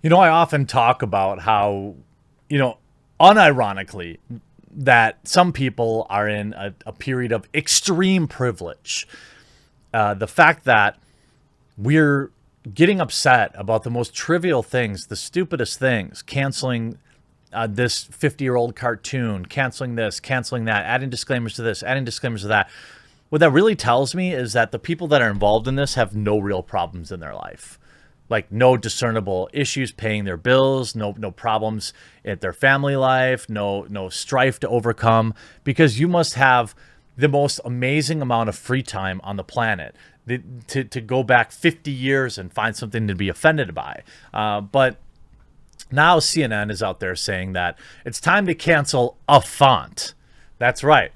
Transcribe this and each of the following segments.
I often talk about how, you know, unironically, that some people are in a period of extreme privilege. The fact that we're getting upset about the most trivial things, the stupidest things, canceling this 50-year-old cartoon, canceling this, canceling that, adding disclaimers to this, adding disclaimers to that. What that really tells me is that the people that are involved in this have no real problems in their life. Like no discernible issues paying their bills, no problems at their family life, no strife to overcome, because you must have the most amazing amount of free time on the planet to go back 50 years and find something to be offended by. But now CNN is out there saying that it's time to cancel a font. That's right.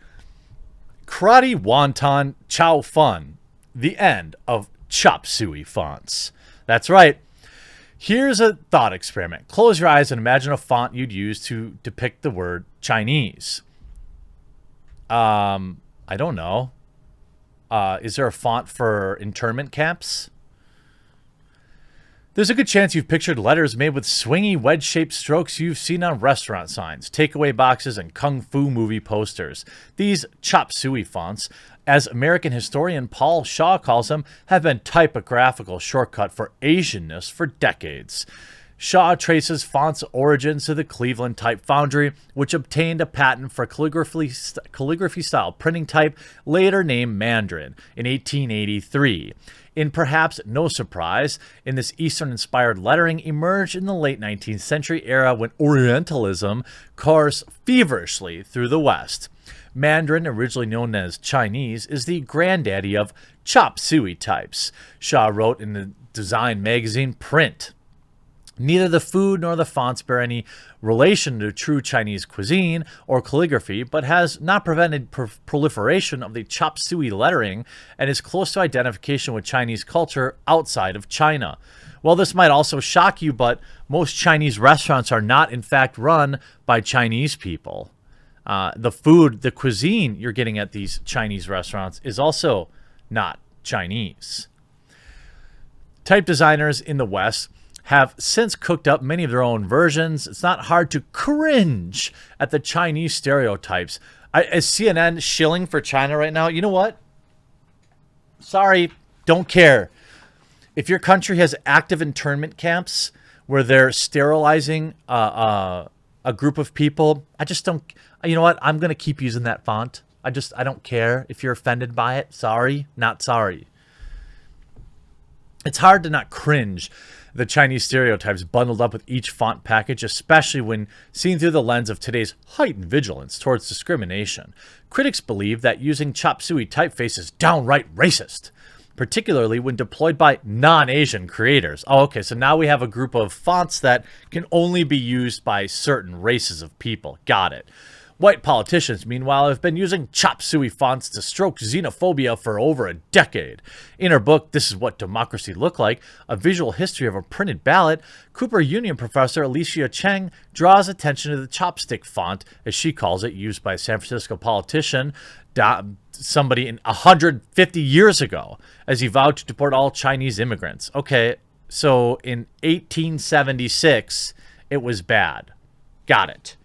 Karate Wonton Chow Fun, the end of Chop Suey fonts. That's right. Here's a thought experiment. Close your eyes and imagine a font you'd use to depict the word Chinese. I don't know. Is there a font for internment camps? There's a good chance you've pictured letters made with swingy wedge-shaped strokes you've seen on restaurant signs, takeaway boxes, and kung fu movie posters. These chop suey fonts, as American historian Paul Shaw calls them, have been typographical shortcut for Asianness for decades. Shaw traces font's origins to the Cleveland Type Foundry, which obtained a patent for calligraphy-style printing type, later named Mandarin, in 1883. In perhaps no surprise, in this Eastern-inspired lettering emerged in the late 19th century era when Orientalism coursed feverishly through the West. Mandarin, originally known as Chinese, is the granddaddy of chop suey types, Shaw wrote in the design magazine Print. Neither the food nor the fonts bear any relation to true Chinese cuisine or calligraphy, but has not prevented proliferation of the chop suey lettering and is close to identification with Chinese culture outside of China. Well, this might also shock you, but most Chinese restaurants are not, in fact, run by Chinese people. The food, the cuisine you're getting at these Chinese restaurants is also not Chinese. Type designers in the West have since cooked up many of their own versions. It's not hard to cringe at the Chinese stereotypes. Is CNN shilling for China right now? You know what? Sorry, don't care. If your country has active internment camps where they're sterilizing a group of people, I just don't. You know what? I'm going to keep using that font. I don't care if you're offended by it. Sorry, not sorry. It's hard to not cringe the Chinese stereotypes bundled up with each font package, especially when seen through the lens of today's heightened vigilance towards discrimination. Critics believe that using chop suey typeface is downright racist, particularly when deployed by non-Asian creators. Oh, okay, so now we have a group of fonts that can only be used by certain races of people. Got it. White politicians, meanwhile, have been using chop suey fonts to stroke xenophobia for over a decade. In her book, This Is What Democracy Looked Like, A Visual History of a Printed Ballot, Cooper Union professor Alicia Cheng draws attention to the chopstick font, as she calls it, used by a San Francisco politician, somebody in 150 years ago, as he vowed to deport all Chinese immigrants. Okay, so in 1876, it was bad. Got it.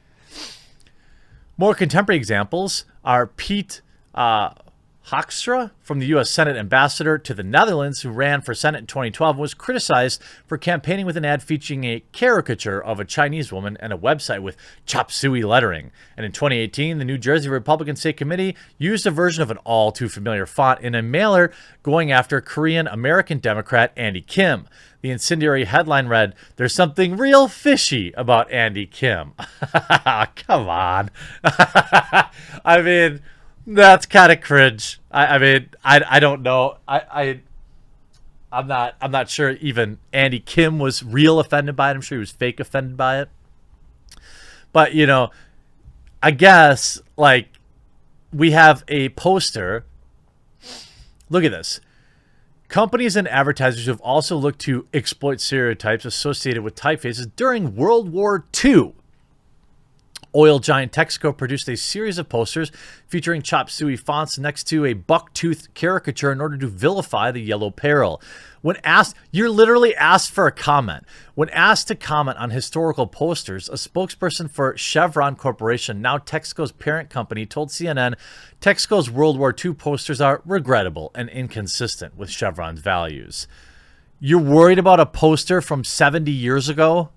More contemporary examples are Piet Hoekstra, from the U.S. Senate ambassador to the Netherlands, who ran for Senate in 2012 and was criticized for campaigning with an ad featuring a caricature of a Chinese woman and a website with chop suey lettering. And in 2018, the New Jersey Republican State Committee used a version of an all too familiar font in a mailer going after Korean American Democrat Andy Kim. The incendiary headline read, "There's something real fishy about Andy Kim." Come on. I mean, that's kind of cringe. I don't know. I'm not sure even Andy Kim was real offended by it. I'm sure he was fake offended by it. But, I guess, like, we have a poster. Look at this. Companies and advertisers have also looked to exploit stereotypes associated with typefaces during World War II. Oil giant Texaco produced a series of posters featuring chop suey fonts next to a buck-toothed caricature in order to vilify the yellow peril. When asked, you're literally asked for a comment. When asked to comment on historical posters, a spokesperson for Chevron Corporation, now Texaco's parent company, told CNN Texaco's World War II posters are regrettable and inconsistent with Chevron's values. You're worried about a poster from 70 years ago?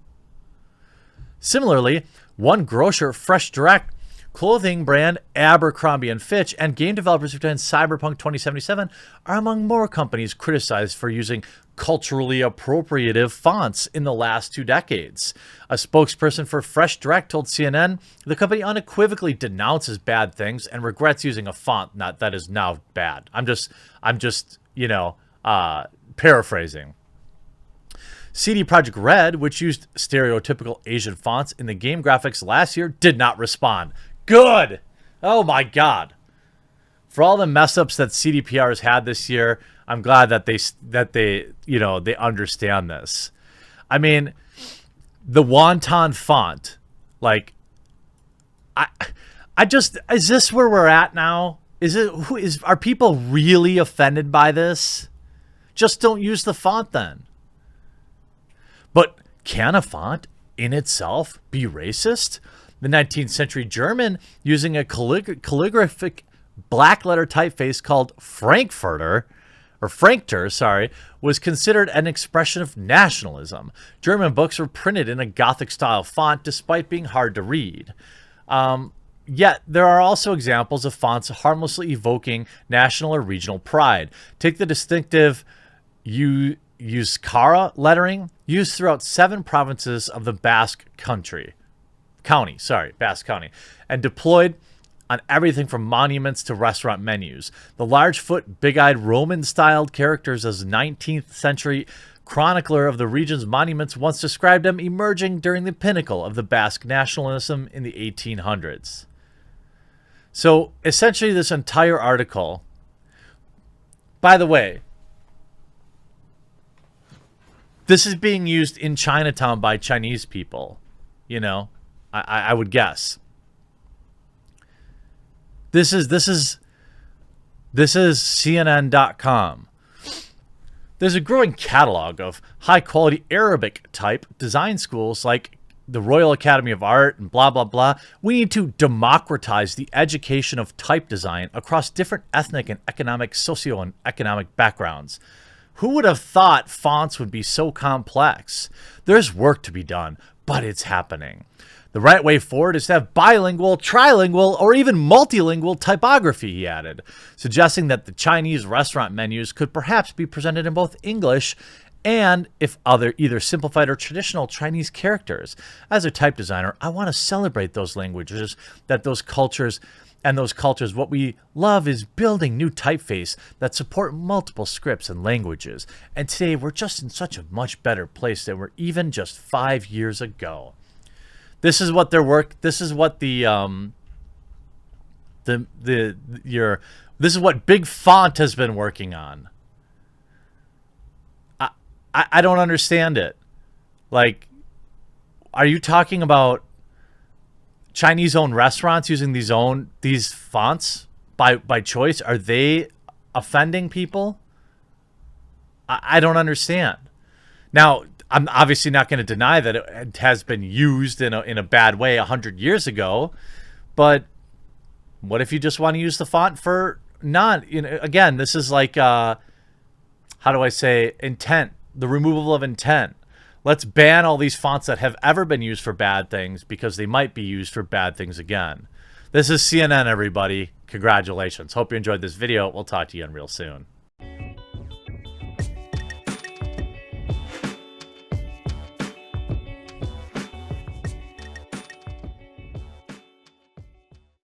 Similarly, one grocer, Fresh Direct, clothing brand Abercrombie & Fitch, and game developers behind Cyberpunk 2077 are among more companies criticized for using culturally appropriative fonts in the last 2 decades. A spokesperson for Fresh Direct told CNN the company unequivocally denounces bad things and regrets using a font that is now bad. I'm just paraphrasing. CD Projekt Red, which used stereotypical Asian fonts in the game graphics last year, did not respond. Good! Oh my god. For all the mess ups that CDPR has had this year, I'm glad that they understand this. I mean, the wonton font, like, is this where we're at now? Are people really offended by this? Just don't use the font then. But can a font in itself be racist? The 19th century German, using a calligraphic black letter typeface called Frankfurter, was considered an expression of nationalism. German books were printed in a Gothic style font despite being hard to read. Yet there are also examples of fonts harmlessly evoking national or regional pride. Take the distinctive Euskara lettering used throughout 7 provinces of the Basque County, and deployed on everything from monuments to restaurant menus. The large-foot, big-eyed Roman-styled characters, as 19th century chronicler of the region's monuments once described them, emerging during the pinnacle of the Basque nationalism in the 1800s. So essentially this entire article, by the way, this is being used in Chinatown by Chinese people, I would guess. This is CNN.com. There's a growing catalog of high-quality Arabic-type design schools like the Royal Academy of Art and blah, blah, blah. We need to democratize the education of type design across different ethnic and socio and economic backgrounds. Who would have thought fonts would be so complex? There's work to be done, but it's happening. The right way forward is to have bilingual, trilingual, or even multilingual typography, he added, suggesting that the Chinese restaurant menus could perhaps be presented in both English and either simplified or traditional Chinese characters. As a type designer, I want to celebrate those languages, those cultures, what we love is building new typeface that support multiple scripts and languages. And today we're just in such a much better place than we were even just 5 years ago. This is what this is what this is what Big Font has been working on. I don't understand it. Like, are you talking about Chinese-owned restaurants using these fonts by choice? Are they offending people? I don't understand. Now, I'm obviously not going to deny that it has been used in a bad way 100 years ago, but what if you just want to use the font for again, this is like how do I say, intent, the removal of intent. Let's ban all these fonts that have ever been used for bad things because they might be used for bad things again. This is CNN, everybody. Congratulations. Hope you enjoyed this video. We'll talk to you again real soon.